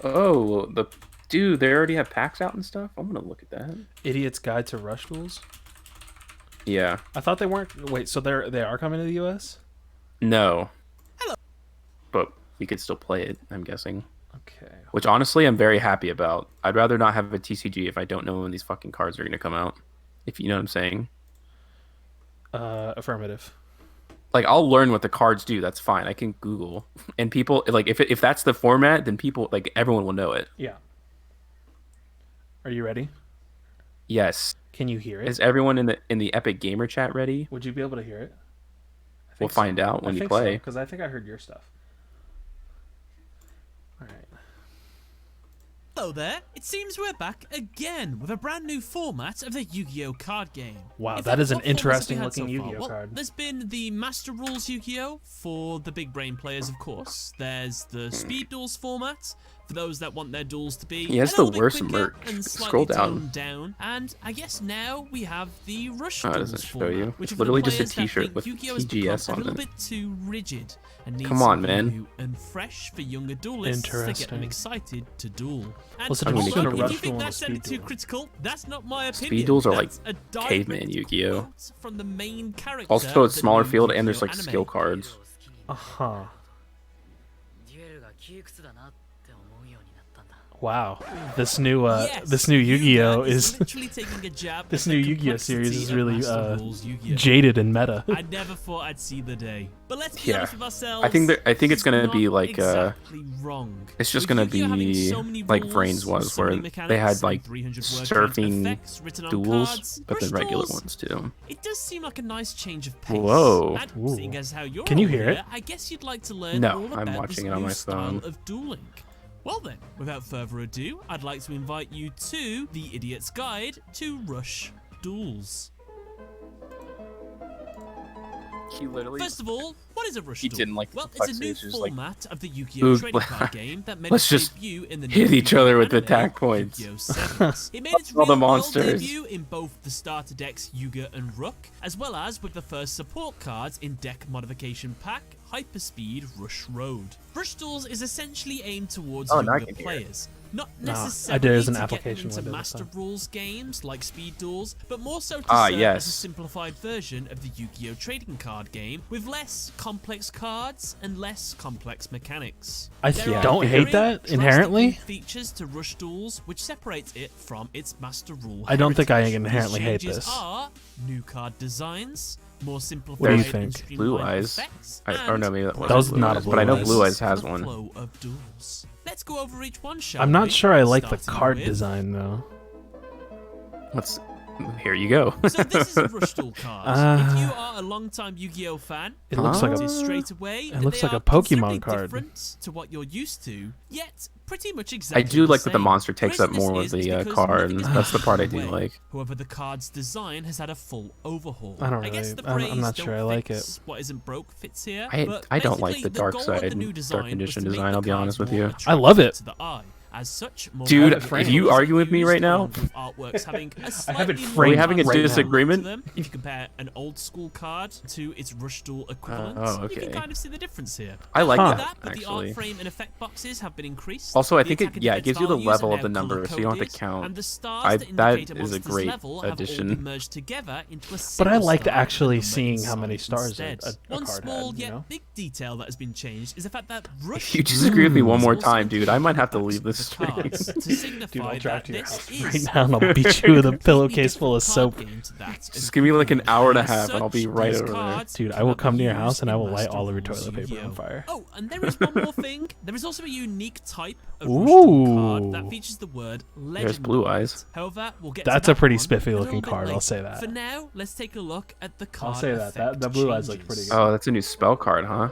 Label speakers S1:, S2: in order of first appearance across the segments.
S1: Oh, dude, they already have packs out and stuff. I'm gonna look at that.
S2: Idiot's Guide to Rush Duels.
S1: Yeah.
S2: I thought they weren't. Wait, so they are coming to the U.S.
S1: No, but you could still play it, I'm guessing.
S2: Okay.
S1: Which honestly, I'm very happy about. I'd rather not have a TCG if I don't know when these fucking cards are gonna come out. If you know what I'm saying.
S2: Affirmative.
S1: Like I'll learn what the cards do. That's fine. I can Google, and people like if that's the format, then people like everyone will know it.
S2: Yeah. Are you ready?
S1: Yes.
S2: Can you hear it?
S1: Is everyone in the Epic Gamer chat ready?
S2: Would you be able to hear it?
S1: We'll find out when you play.
S2: Because I think I heard your stuff. All right.
S3: Hello there, it seems we're back again with a brand new format of the Yu-Gi-Oh card game.
S2: Wow, that is an interesting looking Yu-Gi-Oh card.
S3: There's been the Master Rules Yu-Gi-Oh for the big brain players, of course. There's the Speed Duels format for those that want their duels to be
S1: He has the worst merch. Scroll
S3: down. And I guess now we have the Rush Duels format, which
S1: it's literally just a t-shirt with
S3: Yu-Gi-Oh has
S1: TGS
S3: become
S1: on
S3: a little
S1: it.
S3: bit too rigid and needs
S1: Come on,
S3: something
S1: man.
S3: new and fresh for younger duelists to get them excited to duel. And
S2: What's the difference between a
S3: if
S2: Rush
S3: you think
S2: Duel and a
S3: that's
S2: Speed
S3: too
S2: Duel?
S3: critical, that's not my opinion.
S1: Speed duels are like
S3: That's a direct
S1: caveman Yu-Gi-Oh.
S3: quote from the main character
S1: Also, it's
S3: of the
S1: smaller
S3: new
S1: field and there's
S3: Yu-Gi-Oh
S1: like
S3: anime.
S1: skill cards.
S2: Uh-huh. Wow. This new Yu-Gi-Oh is
S3: literally taking a jab
S2: this
S3: at
S2: new
S3: the
S2: Yu-Gi-Oh series
S3: complexity
S2: is
S3: of
S2: really
S3: Master Rules Yu-Gi-Oh.
S2: jaded and meta.
S3: I never thought I'd see the day. But let's be honest with ourselves.
S1: I think it's gonna be like
S3: exactly wrong.
S1: it's just
S3: With
S1: gonna
S3: Yu-Gi-Oh having
S1: be
S3: so many
S1: like
S3: rules,
S1: Vrains was,
S3: so
S1: where
S3: many
S1: they
S3: mechanics,
S1: had like
S3: 300 word count
S1: surfing
S3: effects written on
S1: duels,
S3: cards,
S1: but then
S3: Rush
S1: regular
S3: Duels,
S1: ones too.
S3: It does seem like a nice change of pace.
S1: Whoa.
S3: And seeing as how you're
S2: Can you
S3: all
S2: hear
S3: here,
S2: it?
S3: I guess you'd like to learn
S1: No,
S3: all
S1: I'm
S3: about
S1: watching
S3: this
S1: it on
S3: new
S1: my
S3: style
S1: phone.
S3: of dueling. Well then, without further ado, I'd like to invite you to the Idiot's Guide to Rush Duels.
S1: He literally.
S3: First of all, what is a Rush
S1: He
S3: Duel?
S1: didn't like the
S3: Well, it's a new
S1: complexity, it's just like,
S3: format of the Yu-Gi-Oh
S1: Ooh,
S3: trading card game that made
S1: let's
S3: its
S1: just
S3: debut in the
S1: hit
S3: new
S1: each other with
S3: anime,
S1: attack points.
S3: Yu-Gi-Oh! Sevens. It made its
S1: All the
S3: real-world
S1: monsters.
S3: debut in both the starter decks Yugioh and Rook, as well as with the first support cards in deck modification pack Hyperspeed Rush Road. Rush Duels is essentially aimed towards
S1: Oh, now I
S3: younger
S1: can hear it.
S3: players. Not
S2: Nah,
S3: necessarily
S2: there's an
S3: to get
S2: application
S3: them into
S2: window this
S3: Master
S2: time.
S3: Rules games like Speed Duels, but more so to
S1: Ah,
S3: serve
S1: yes.
S3: as a simplified version of the Yu-Gi-Oh trading card game with less complex cards and less complex mechanics.
S2: I
S3: There are
S2: don't
S3: very
S2: hate that
S3: drastic
S2: inherently.
S3: new features to Rush Duels which separates it from its Master Rule.
S2: I don't think I
S3: heritage.
S2: inherently
S3: These
S2: hate
S3: changes
S2: this.
S3: Are new card designs, more simplified
S2: What do you
S3: and
S2: think?
S1: Blue
S3: streamlined
S1: Eyes.
S3: effects,
S1: Or no, maybe that
S3: and
S1: was
S2: That was
S1: Blue
S2: not a
S1: Eyes,
S2: Blue
S1: but I know
S2: Eyes.
S1: Blue Eyes has
S3: the
S1: one.
S3: flow of duels. Let's go over each one, shall
S2: I'm not
S3: we?
S2: sure I like the
S3: Starting
S2: card
S3: with-
S2: design though.
S1: Let's. Here you go.
S3: So this is a Rush Duel card. If you are a long-time Yu-Gi-Oh fan,
S2: It looks like a
S3: notice straight away
S2: it
S3: that
S2: looks
S3: they
S2: like a
S3: are
S2: Pokemon
S3: considerably
S2: card.
S3: different to what you're used to, yet pretty much
S1: I
S3: exactly
S1: do like that the
S3: same.
S1: monster takes
S3: The
S1: up
S3: reason
S1: more
S3: this
S1: of
S3: is
S1: the
S3: because
S1: card.
S3: nothing is
S1: That's the
S3: being
S1: part I
S3: taken
S1: do
S3: away.
S1: like.
S3: However, the card's design has had a full overhaul.
S2: I don't
S3: guess
S2: really-
S3: the
S2: I'm
S3: phrase
S2: not sure
S3: "don't
S2: I like
S3: fix
S2: it.
S3: What isn't broke fits here.
S1: I
S3: but
S1: don't like
S3: basically,
S1: the dark
S3: goal of the
S1: side,
S3: new
S1: dark
S3: design was
S1: condition
S3: to make
S1: design,
S3: the
S1: I'll be honest
S3: cards
S1: with
S3: more
S1: you.
S2: I love it.
S3: attractive to the eye. As such, more
S1: Dude,
S3: vibrant
S1: if you
S3: colors are
S1: argue with me
S3: used,
S1: right now-
S3: along with artworks having a
S2: I have it
S3: slightly more
S2: framed
S1: Are we having a
S2: right now.
S1: disagreement?
S3: to them. If you compare an old school card to its Rush Duel equivalent,
S1: oh,
S3: you
S1: okay.
S3: can kind of see the difference here.
S1: I like
S3: Not only
S1: that,
S3: but the
S1: actually.
S3: art frame and effect boxes have been increased.
S1: Also, I
S3: The
S1: think
S3: attack
S1: it
S3: and
S1: yeah, it
S3: defense
S1: gives you the
S3: values are
S1: level of
S3: now
S1: the number, so you don't have to
S3: color-coded,
S1: count.
S3: and the stars
S1: I-
S3: that
S1: that
S3: indicate
S1: is a
S3: amongst this
S1: great
S3: level have all
S1: addition.
S3: been merged together into a
S2: But I
S3: single
S2: liked
S3: star
S2: actually
S3: number
S2: seeing how many
S3: inside
S2: stars
S3: instead.
S2: a
S3: One
S2: card
S3: small
S2: had,
S3: yet
S2: you know?
S3: big detail that has been changed is the fact that Rush
S1: If you disagree with me one more
S3: is also
S1: time, dude, I might have to
S3: included
S1: leave this
S3: the cards
S1: stream.
S3: to signify
S2: Dude, I'll drive
S3: that
S2: to your
S3: this
S2: house
S3: is
S2: right now and I'll beat you with a pillowcase full of soap.
S1: Just give me like an hour and a half, and I'll be right over there.
S2: Dude, I will come to your house and I will light all of your toilet paper on fire.
S3: Oh, and there is one more thing. There is also a unique type of Rush Duel card that
S2: Ooh.
S3: features the word legend.
S1: There's Blue
S3: on it.
S1: Eyes.
S3: However, we'll get
S2: That's
S3: to
S2: a
S3: that
S2: pretty
S3: one
S2: spiffy
S3: a
S2: looking
S3: little bit
S2: card, I'll
S3: later.
S2: say that.
S3: For now, let's take a look at the card
S2: I'll say that.
S3: effect
S2: The Blue Eyes look
S3: changes.
S2: pretty good.
S1: Oh, that's a new spell card, huh?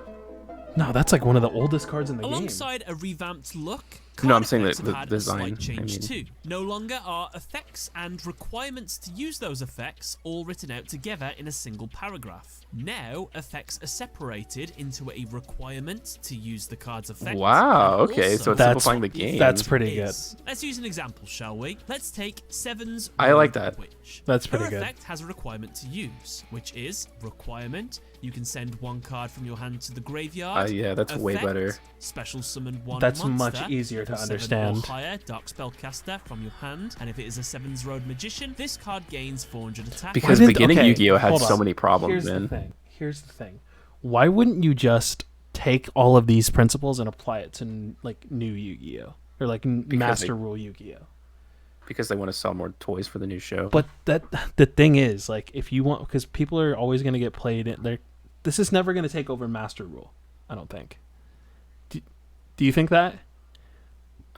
S2: No, that's like one of the oldest cards in the game.
S3: Alongside a revamped look,
S1: No, I'm
S3: card
S1: saying
S3: effects
S1: that
S3: have
S1: the
S3: had
S1: design,
S3: a
S1: I
S3: slight change
S1: mean.
S3: too. No longer are effects and requirements to use those effects all written out together in a single paragraph. Now, effects are separated into a requirement to use the card's effects.
S1: Wow,
S3: and
S1: okay, so
S3: also
S1: it's
S2: That's-
S1: simplifying the game.
S2: that's pretty good.
S3: Let's use an example, shall we? Let's take Seven's
S1: I like
S3: Road
S1: that.
S3: Witch.
S2: That's
S3: Her
S2: pretty good.
S3: effect has a requirement to use, which is requirement You can send one card from your hand to the graveyard.
S1: Yeah, that's way better.
S3: Special summon one
S2: That's
S3: monster.
S2: much easier to
S3: 7
S2: understand.
S3: or higher dark spellcaster from your hand, and if it is a 7's road magician, this card gains 400 attack.
S1: Because beginning Yu-Gi-Oh had so many problems,
S2: Here's the thing. Why wouldn't you just take all of these principles and apply it to like new Yu-Gi-Oh or like Master Rule Yu-Gi-Oh?
S1: Because they want to sell more toys for the new show.
S2: But the thing is, like, if you want, because people are always going to get played in. This is never going to take over Master Rule. I don't think. Do you think that?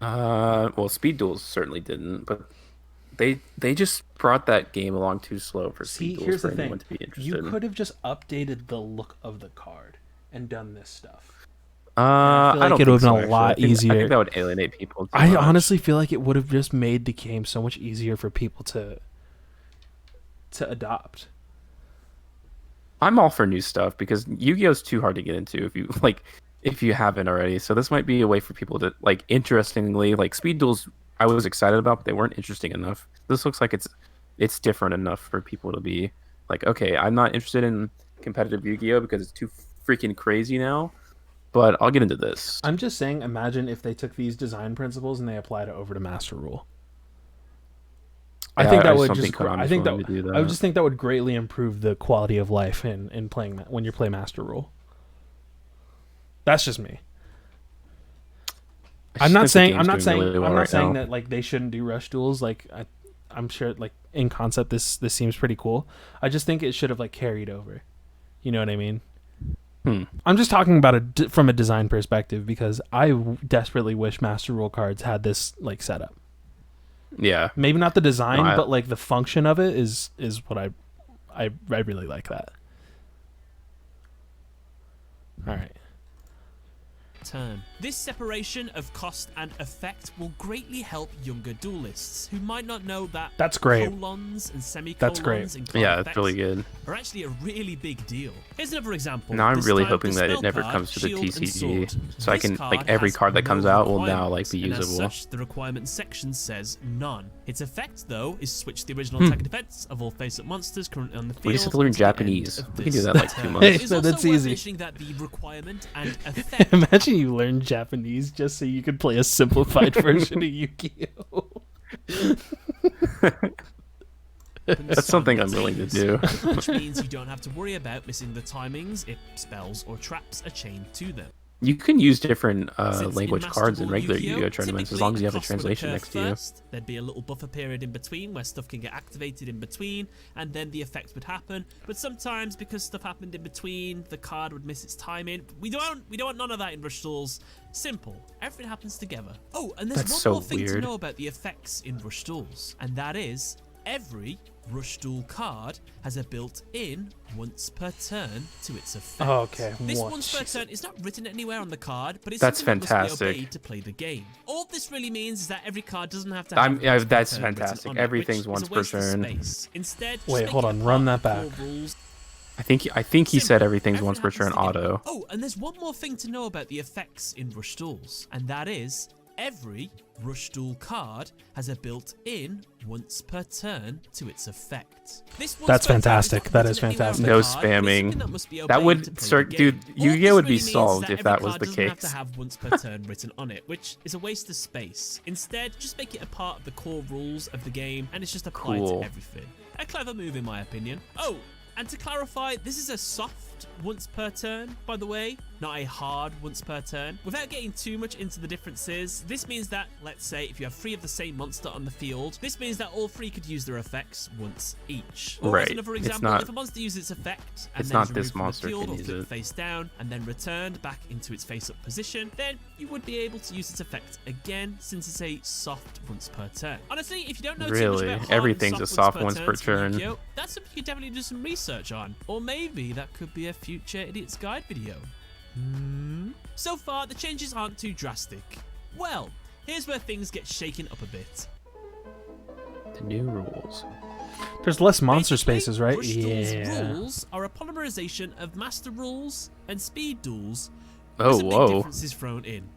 S1: Well, Speed Duels certainly didn't, but they just brought that game along too slow for Speed Duels
S2: here's
S1: for
S2: the thing.
S1: anyone to be interested.
S2: You could have just updated the look of the card and done this stuff.
S1: I
S2: feel like
S1: don't
S2: it would
S1: think
S2: have been
S1: so,
S2: a lot
S1: actually. I
S2: easier.
S1: think that would alienate people.
S2: I honestly feel like it would have just made the game so much easier for people to adopt.
S1: I'm all for new stuff because Yu-Gi-Oh is too hard to get into if you haven't already. So this might be a way for people to interestingly Speed Duels. I was excited about, but they weren't interesting enough. This looks like it's different enough for people to be like, okay, I'm not interested in competitive Yu-Gi-Oh because it's too freaking crazy now. But I'll get into this.
S2: I'm just saying, imagine if they took these design principles and they applied it over to Master Rule. I think that would just. I think that I would just think that would greatly improve the quality of life in playing that when you play Master Rule. That's just me. I'm not saying that like they shouldn't do Rush Duels. Like I'm sure like in concept this seems pretty cool. I just think it should have like carried over. You know what I mean? I'm just talking about it from a design perspective because I desperately wish Master Rule cards had this like setup.
S1: Yeah,
S2: maybe not the design, but like the function of it is what I really like that. All right.
S3: Turn. This separation of cost and effect will greatly help younger duelists who might not know that
S2: that's great.
S3: Colons and semicolons
S2: that's great.
S3: And
S1: yeah, that's really good.
S3: Are actually a really big deal. Here's another example.
S1: Now I'm really hoping that it never comes to the TCG, so I can every card that comes out will now be usable.
S3: And as such, the requirement section says none. Its effect though is switch the original attack and defense of all face-up monsters currently on the field.
S1: We just have to learn Japanese. We can do that 2 months.
S3: So
S2: that's easy.
S3: That the requirement and effect.
S2: Imagine you learn Japanese just so you could play a simplified version of Yu-Gi-Oh.
S1: That's something I'm willing to do.
S3: Which means you don't have to worry about missing the timings if spells or traps are chained to them.
S1: You can use different language cards in regular Yu-Gi-Oh tournaments as long as you have a translation next to you.
S3: There'd be a little buffer period in between where stuff can get activated in between, and then the effect would happen. But sometimes, because stuff happened in between, the card would miss its timing. We don't want none of that in Rush Duels. Simple. Everything happens together. Oh, and there's one more thing to know about the effects in Rush Duels, and that is every Rush Duel card has a built-in once per turn to its effect.
S2: Oh, okay.
S3: This once per turn is not written anywhere on the card, but it's
S1: that's
S3: something
S1: fantastic.
S3: that must be obeyed to play the game. All this really means is that every card doesn't have to have
S1: that's fantastic. Everything's once per turn.
S3: Instead,
S2: wait, hold on. Run that back.
S1: I think he said everything's once per turn auto.
S3: Oh, and there's one more thing to know about the effects in Rush Duels, and that is every Rush Duel card has a built-in once per turn to its effect.
S2: That's fantastic. That is fantastic.
S1: No spamming. That would start, dude. Yu-Gi-Oh would be solved if that was the case.
S3: Have to have once per turn written on it, which is a waste of space. Instead, just make it a part of the core rules of the game, and it's just applied to everything. A clever move, in my opinion. Oh, and to clarify, this is a soft once per turn, by the way, not a hard once per turn. Without getting too much into the differences, this means that, let's say, if you have 3 of the same monster on the field, this means that all 3 could use their effects once each. Or as another example, if a monster uses its effect and then is removed from the field or flipped face down and then returned back into its face-up position, then you would be able to use its effect again, since it's a soft once per turn. Honestly, if you don't know too much about hard
S1: everything's
S3: and
S1: a soft once per turn.
S3: Yu-Gi-Oh, that's something you definitely do some research on. Or maybe that could be a future Idiot's Guide video. So far, the changes aren't too drastic. Well, here's where things get shaken up a bit.
S1: The new rules.
S2: There's less monster spaces, right?
S3: Rush Duels rules are a polymerization of Master Rules and Speed Duels.
S1: Oh,
S3: with some big differences thrown in.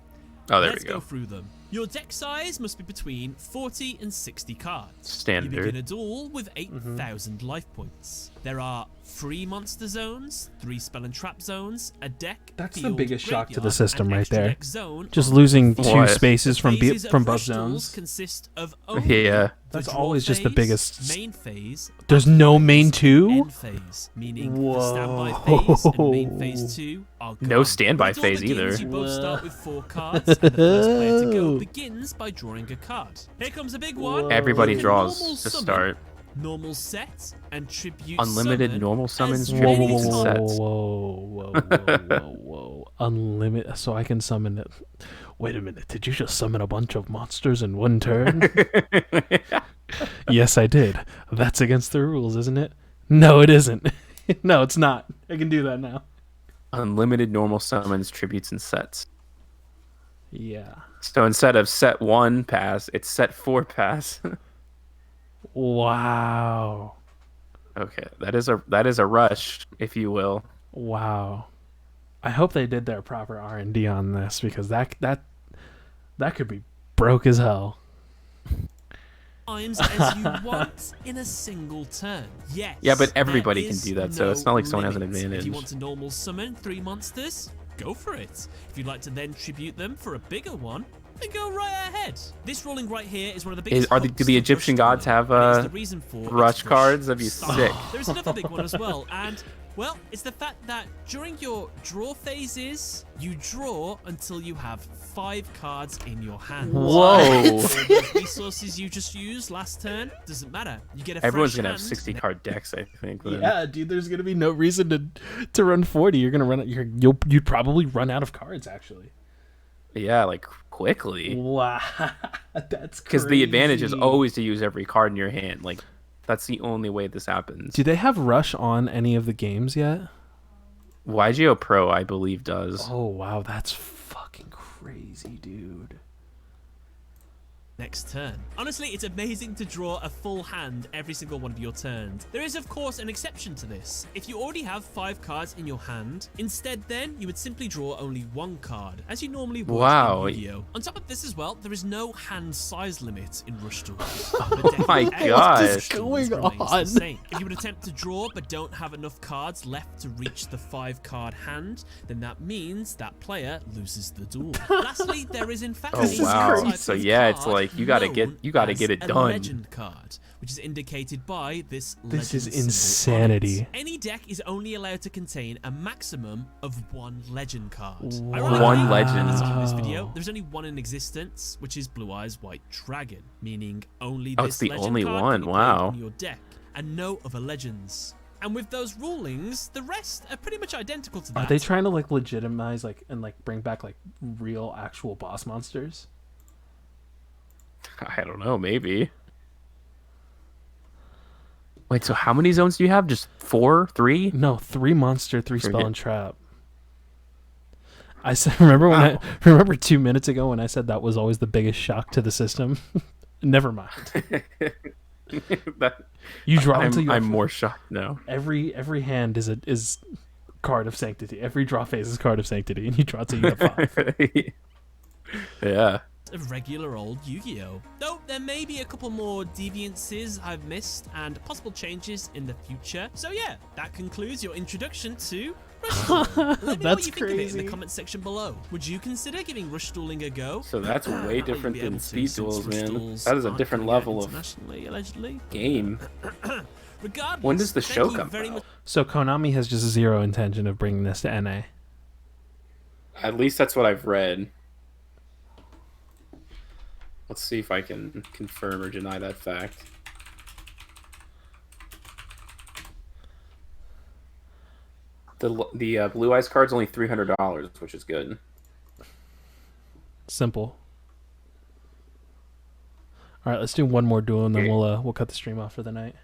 S1: Oh, there
S3: Let's
S1: we go.
S3: go through them. Your deck size must be between 40 and 60 cards.
S1: Standard.
S3: You begin a duel with 8,000 life points. There are 3 monster zones, 3 spell and trap zones, a deck.
S2: That's
S3: field,
S2: the biggest shock to the
S3: graveyard,
S2: system
S3: and
S2: right
S3: extra
S2: there.
S3: deck zone
S2: Just
S3: on
S2: losing
S3: top.
S2: 2 spaces from
S3: Phases
S2: both
S3: of Rush Duels
S2: zones.
S3: consist of only
S1: Yeah.
S3: the
S2: That's
S3: draw
S2: always just the
S3: phase,
S2: biggest.
S3: main phase.
S2: There's
S3: battle
S2: no
S3: phase,
S2: main
S3: and
S2: 2?
S3: End phase, meaning the standby phase and main phase 2 are gone.
S1: No standby
S3: When it all
S1: phase
S3: begins,
S1: either.
S3: You both start with 4 cards, and the first player to go begins by drawing a card. Here comes a big one.
S1: Everybody
S3: You can
S1: draws
S3: normal
S1: to
S3: summon,
S1: start.
S3: normal set, and tribute
S1: Unlimited
S3: summon
S1: normal summons,
S3: as
S2: Whoa,
S3: many
S1: tributes, and
S2: whoa,
S3: cards.
S1: sets.
S2: whoa. Unlimited. So I can summon it. Wait a minute. Did you just summon a bunch of monsters in one turn? Yes, I did. That's against the rules, isn't it? No, it isn't. No, it's not. I can do that now.
S1: Unlimited normal summons, tributes, and sets.
S2: Yeah.
S1: So instead of set 1 pass, it's set 4 pass.
S2: Wow.
S1: Okay, that is a rush, if you will.
S2: Wow. I hope they did their proper R&D on this, because that could be broke as hell.
S3: Times as you want in a single turn. Yes.
S1: Yeah, but everybody
S3: there
S1: can
S3: is
S1: do that, so
S3: no
S1: it's not like someone has an
S3: limit. If
S1: advantage.
S3: you want to normal summon 3 monsters, go for it. If you'd like to then tribute them for a bigger one, then go right ahead. This ruling right here is one of the biggest.
S1: Do the Egyptian gods have rush cards? That'd be sick.
S3: There's another big one as well, and well, it's the fact that during your draw phases, you draw until you have 5 cards in your hand.
S1: Whoa.
S3: So the resources you just used last turn doesn't matter. You get a
S1: Everyone's
S3: fresh
S1: gonna have
S3: hand.
S1: 60 card decks, I think. Then.
S2: Yeah, dude, there's going to be no reason to run 40. You're going to run you'd probably run out of cards actually.
S1: Yeah, like quickly.
S2: Wow. That's crazy.
S1: Because the advantage is always to use every card in your hand. Like, that's the only way this happens.
S2: Do they have Rush on any of the games yet?
S1: Yugioh Pro, I believe, does.
S2: Oh, wow, that's fucking crazy, dude.
S3: Next turn. Honestly, it's amazing to draw a full hand every single one of your turns. There is, of course, an exception to this. If you already have 5 cards in your hand, instead then, you would simply draw only 1 card, as you normally would
S1: Wow.
S3: in Yugioh. On top of this as well, there is no hand size limit in Rush Duels.
S1: Oh my
S3: What
S1: gosh.
S2: is going on?
S3: If you would attempt to draw but don't have enough cards left to reach the 5-card hand, then that means that player loses the duel. Lastly, there is in fact
S1: Oh,
S3: a
S1: wow.
S3: type
S1: So,
S3: of
S1: yeah, it's
S3: card
S1: like, you gotta get
S3: known
S1: it
S3: as
S1: done.
S3: A legend card, which is indicated by this.
S2: This is
S3: legend symbol on
S2: insanity.
S3: it. Any deck is only allowed to contain a maximum of 1 legend card.
S2: Wow.
S3: Ironically,
S1: One legend.
S3: at the time of this video, there's only one in existence, which is Blue Eyes White Dragon, meaning only
S1: Oh,
S3: this
S1: it's the
S3: legend
S1: only
S3: card
S1: one.
S3: can be played
S1: Wow.
S3: in your deck, and no other legends. And with those rulings, the rest are pretty much identical to that.
S2: Are they trying to like legitimize and bring back like real actual boss monsters?
S1: I don't know, maybe. Wait, so how many zones do you have? Just 4? 3?
S2: No, 3 monster, 3 spell
S1: Forget-
S2: and trap. I said, remember 2 minutes ago when I said that was always the biggest shock to the system? Never mind. You draw until you
S1: I'm
S2: have
S1: more shocked now.
S2: every hand is card of sanctity. Every draw phase is card of sanctity, and you draw till you have 5.
S1: Yeah.
S3: Of regular old Yu-Gi-Oh! Though there may be a couple more deviances I've missed and possible changes in the future. So yeah, that concludes your introduction to Rush Duel. Let me know
S2: That's
S3: what you think of it in
S2: crazy.
S3: the comments section below. Would you consider giving Rush Dueling a go?
S1: So that's way
S3: You'll
S1: different
S3: be
S1: than
S3: able to,
S1: speed
S3: since
S1: duels,
S3: Rush
S1: man.
S3: Duels
S1: That is a
S3: aren't
S1: different
S3: coming out
S1: level of
S3: internationally, allegedly.
S1: game.
S3: Regardless,
S1: When does the
S3: thank
S1: show
S3: you
S1: come
S3: very
S1: out?
S3: much
S2: So Konami has just zero intention of bringing this to NA.
S1: At least that's what I've read. Let's see if I can confirm or deny that fact. The Blue Eyes card's only $300, which is good.
S2: Simple. All right, let's do one more duel and then
S1: Okay.
S2: we'll cut the stream off for the night.